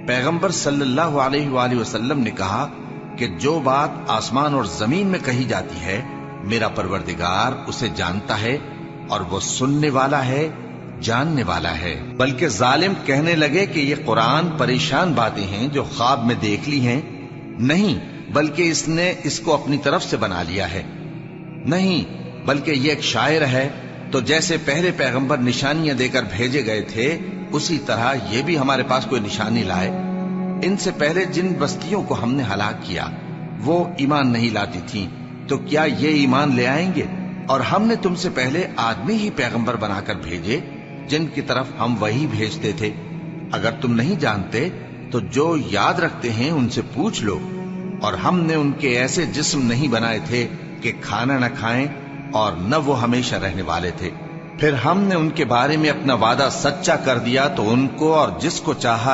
پیغمبر صلی اللہ علیہ وآلہ وسلم نے کہا کہ جو بات آسمان اور زمین میں کہی جاتی ہے میرا پروردگار اسے جانتا ہے اور وہ سننے والا ہے، جاننے والا ہے۔ بلکہ ظالم کہنے لگے کہ یہ قرآن پریشان باتیں ہیں جو خواب میں دیکھ لی ہیں، نہیں بلکہ اس نے اس کو اپنی طرف سے بنا لیا ہے، نہیں بلکہ یہ ایک شاعر ہے۔ تو جیسے پہلے پیغمبر نشانیاں دے کر بھیجے گئے تھے اسی طرح یہ بھی ہمارے پاس کوئی نشانی لائے۔ ان سے پہلے جن بستیوں کو ہم نے ہلاک کیا وہ ایمان نہیں لاتی تھیں، تو کیا یہ ایمان لے آئیں گے؟ اور ہم نے تم سے پہلے آدمی ہی پیغمبر بنا کر بھیجے جن کی طرف ہم وہی بھیجتے تھے۔ اگر تم نہیں جانتے تو جو یاد رکھتے ہیں ان سے پوچھ لو۔ اور ہم نے ان کے ایسے جسم نہیں بنائے تھے کہ کھانا نہ کھائیں اور نہ وہ ہمیشہ رہنے والے تھے۔ پھر ہم نے ان کے بارے میں اپنا وعدہ سچا کر دیا تو ان کو اور جس کو چاہا